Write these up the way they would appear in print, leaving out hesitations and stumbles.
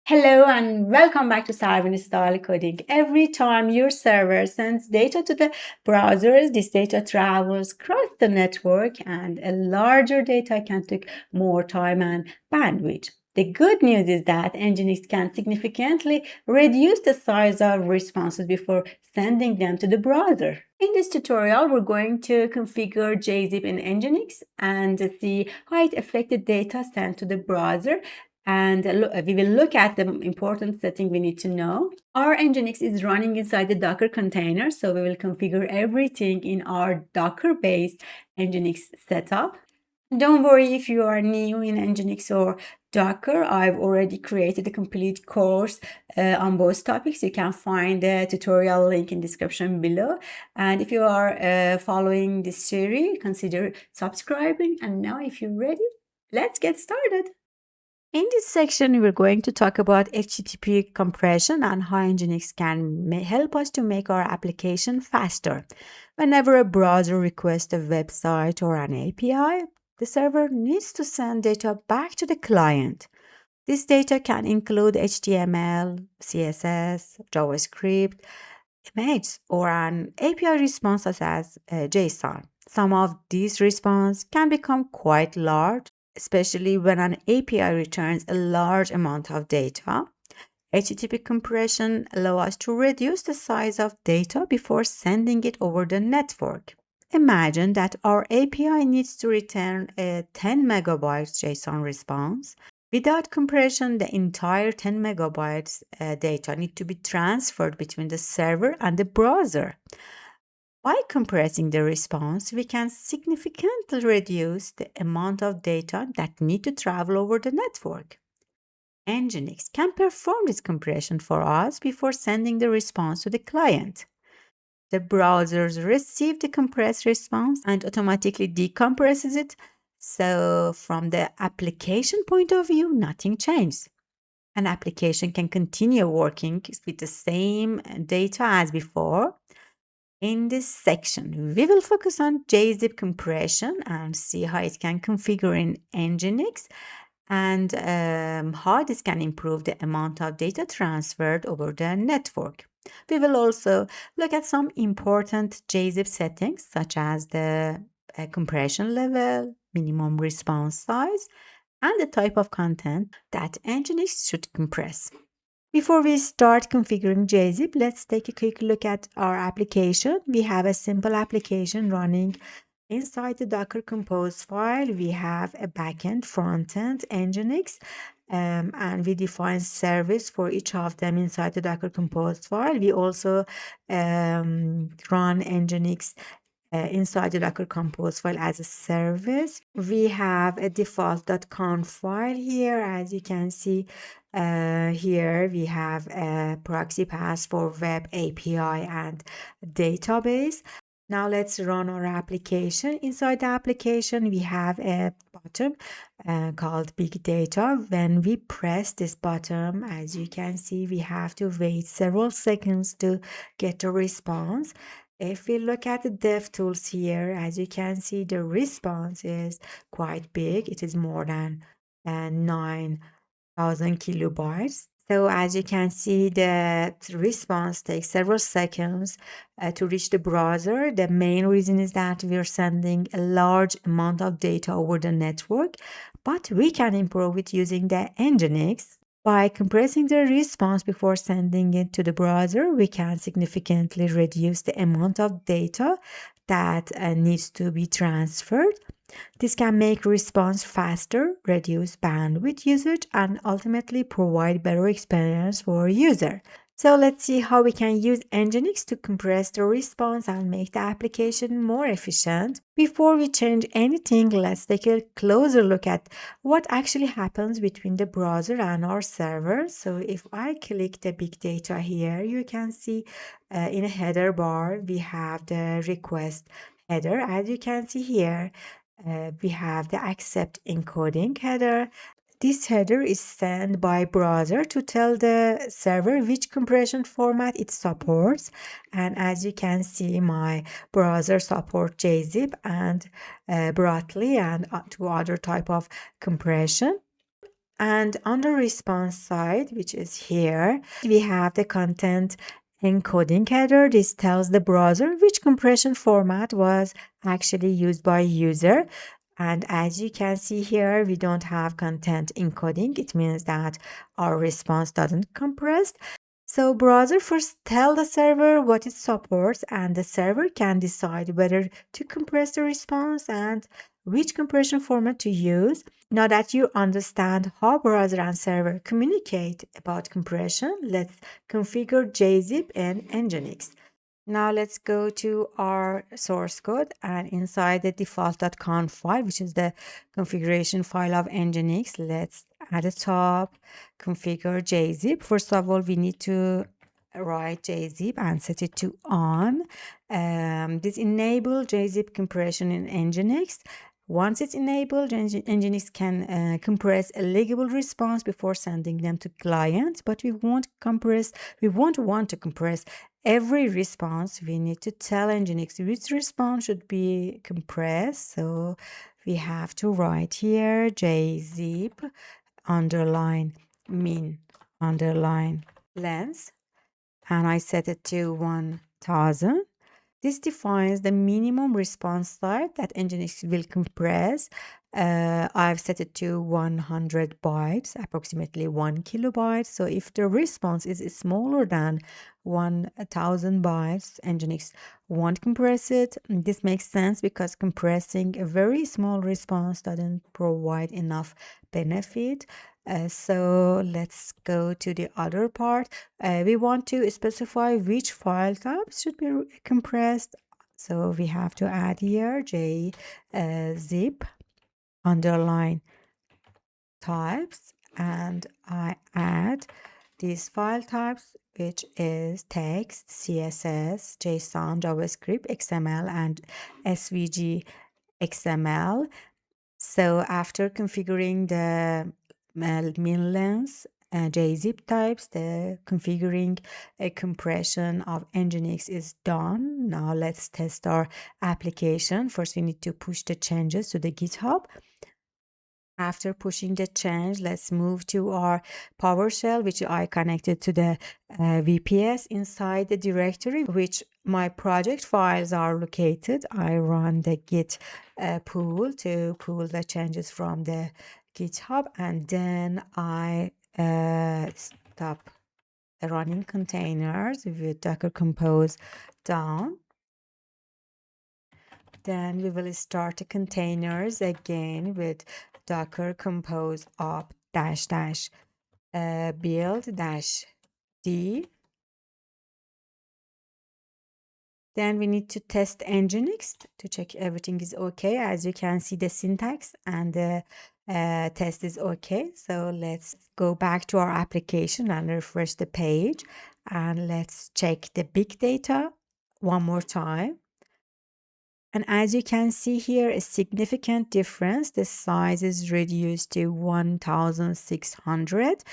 Hello and welcome back to Cyber Style Coding. Every time your server sends data to the browsers, this data travels across the network and a larger data can take more time and bandwidth. The good news is that NGINX can significantly reduce the size of responses before sending them to the browser. In this tutorial, we're going to configure Gzip in NGINX and see how it affected data sent to the browser, and we will look at the important setting we need to know. Our NGINX is running inside the Docker container, so we will configure everything in our Docker-based NGINX setup. Don't worry if you are new in NGINX or Docker. I've already created a complete course on both topics. You can find the tutorial link in description below. And if you are following this series, consider subscribing. And now if you're ready, let's get started. In this section, we're going to talk about HTTP compression and how NGINX can help us to make our application faster. Whenever a browser requests a website or an API, the server needs to send data back to the client. This data can include HTML, CSS, JavaScript, images, or an API response such as JSON. Some of these responses can become quite large, especially when an API returns a large amount of data. HTTP compression allows us to reduce the size of data before sending it over the network. Imagine that our API needs to return a 10 megabytes JSON response. Without compression, the entire 10 megabytes data need to be transferred between the server and the browser. By compressing the response, we can significantly reduce the amount of data that need to travel over the network. NGINX can perform this compression for us before sending the response to the client. The browsers receive the compressed response and automatically decompresses it. So from the application point of view, nothing changes. An application can continue working with the same data as before. In this section, we will focus on Gzip compression and see how it can configure in NGINX and how this can improve the amount of data transferred over the network. We will also look at some important Gzip settings such as the compression level, minimum response size, and the type of content that NGINX should compress. Before we start configuring Gzip, let's take a quick look at our application. We have a simple application running inside the Docker Compose file. We have a backend, frontend, NGINX, and we define service for each of them inside the Docker Compose file. We also run NGINX inside the Docker Compose file as a service. We have a default.conf file here. As you can see here, we have a proxy path for web API and database. Now let's run our application. Inside the application, we have a button called Big Data. When we press this button, as you can see, we have to wait several seconds to get a response. If we look at the DevTools here, as you can see, the response is quite big. It is more than 9,000 kilobytes. So as you can see, the response takes several seconds to reach the browser. The main reason is that we're sending a large amount of data over the network, but we can improve it using the NGINX. By compressing the response before sending it to the browser, we can significantly reduce the amount of data that needs to be transferred. This can make response faster, reduce bandwidth usage, and ultimately provide better experience for a user. So let's see how we can use NGINX to compress the response and make the application more efficient. Before we change anything, let's take a closer look at what actually happens between the browser and our server. So if I click the big data here, you can see in a header bar, we have the request header. As you can see here, we have the Accept-Encoding header. This header is sent by browser to tell the server which compression format it supports. And as you can see, my browser supports Gzip and Brightly and two other type of compression. And on the response side, which is here, we have the content encoding header. This tells the browser which compression format was actually used by user. And as you can see here, we don't have content encoding. It means that our response doesn't compress. So browser first tell the server what it supports, and the server can decide whether to compress the response and which compression format to use. Now that you understand how browser and server communicate about compression, let's configure Gzip in NGINX. Now let's go to our source code, and inside the default.conf file, which is the configuration file of NGINX, let's at the top configure Gzip. First of all, we need to write Gzip and set it to on. This enable Gzip compression in Nginx. Once it's enabled, Nginx can compress a legible response before sending them to client, but we won't want to compress every response. We need to tell Nginx which response should be compressed. So we have to write here Gzip underline min underline length, and I set it to 1000. This defines the minimum response type that Nginx will compress. I've set it to 100 bytes, approximately 1 kilobyte. So if the response is smaller than 1000 bytes, Nginx won't compress it. This makes sense because compressing a very small response doesn't provide enough benefit. So let's go to the other part. We want to specify which file types should be compressed. So we have to add here Gzip underline types, and I add these file types, which is text, CSS, JSON, JavaScript, XML, and SVG XML. So after configuring the min length Gzip types, the configuring a compression of Nginx is done. Now let's test our application. First, we need to push the changes to the GitHub. After pushing the change, let's move to our PowerShell, which I connected to the VPS inside the directory, which my project files are located. I run the git pull to pull the changes from the GitHub, and then I stop running containers with Docker Compose down. Then we will start the containers again with Docker Compose up build -d. Then we need to test Nginx to check everything is okay. As you can see, the syntax and the test is okay. So let's go back to our application and refresh the page, and let's check the big data one more time. And as you can see here, a significant difference. The size is reduced to 1600.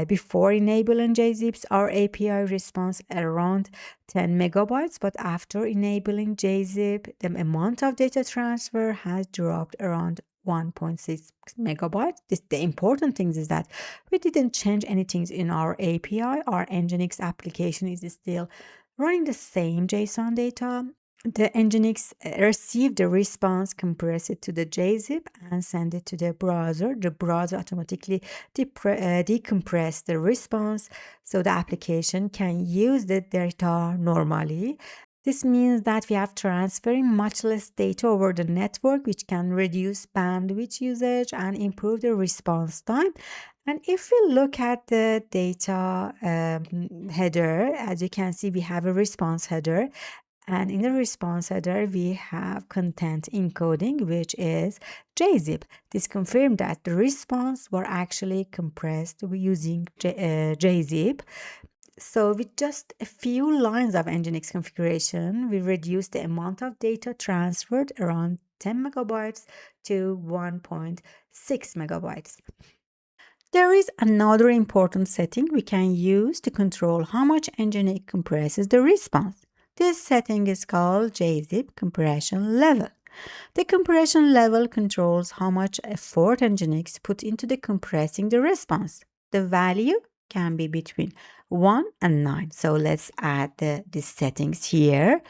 Before enabling Gzips, our API response around 10 megabytes, but after enabling Gzip, the amount of data transfer has dropped around 1.6 megabytes. The important thing is that we didn't change anything in our API. Our Nginx application is still running the same JSON data. The Nginx received the response, compress it to the Gzip, and send it to the browser. The browser automatically decompress the response, so the application can use the data normally. This means that we have transferring much less data over the network, which can reduce bandwidth usage and improve the response time. And if we look at the data header, as you can see, we have a response header. And in the response header, we have content encoding, which is Gzip. This confirmed that the response were actually compressed using Gzip. So with just a few lines of Nginx configuration, we reduced the amount of data transferred around 10 megabytes to 1.6 megabytes. There is another important setting we can use to control how much Nginx compresses the response. This setting is called Gzip compression level. The compression level controls how much effort NGINX put into the compressing the response. The value can be between 1 and 9. So let's add these settings here.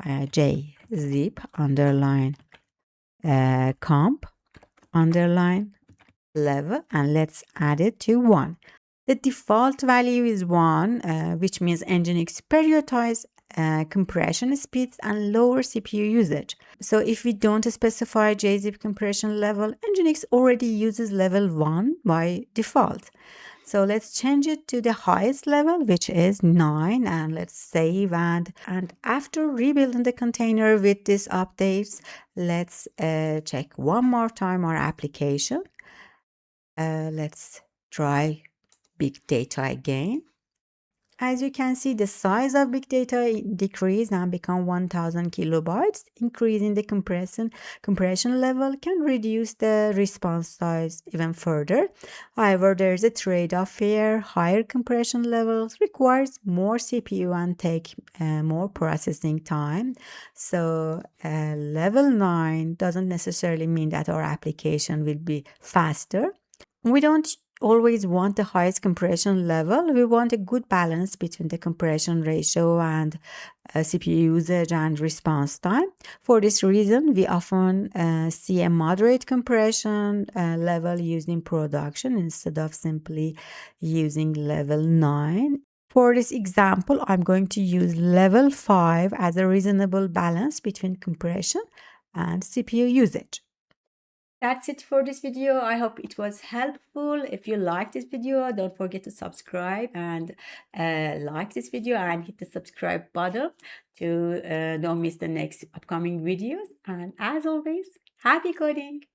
Gzip underline comp underline level, and let's add it to 1. The default value is 1, which means NGINX prioritize compression speeds and lower CPU usage. So if we don't specify Gzip compression level, NGINX already uses level 1 by default. So let's change it to the highest level, which is 9, and let's save. And after rebuilding the container with these updates, let's check one more time our application. Let's try big data again. As you can see, the size of big data decreased and become 1000 kilobytes. Increasing the compression level can reduce the response size even further. However, there is a trade-off here. Higher compression levels requires more CPU and take more processing time. So level 9 doesn't necessarily mean that our application will be faster. We don't always want the highest compression level. We want a good balance between the compression ratio and CPU usage and response time. For this reason, we often see a moderate compression level used in production instead of simply using level 9. For this example, I'm going to use level 5 as a reasonable balance between compression and CPU usage. That's it for this video. I hope it was helpful. If you like this video, don't forget to subscribe and like this video and hit the subscribe button to don't miss the next upcoming videos. And as always, happy coding!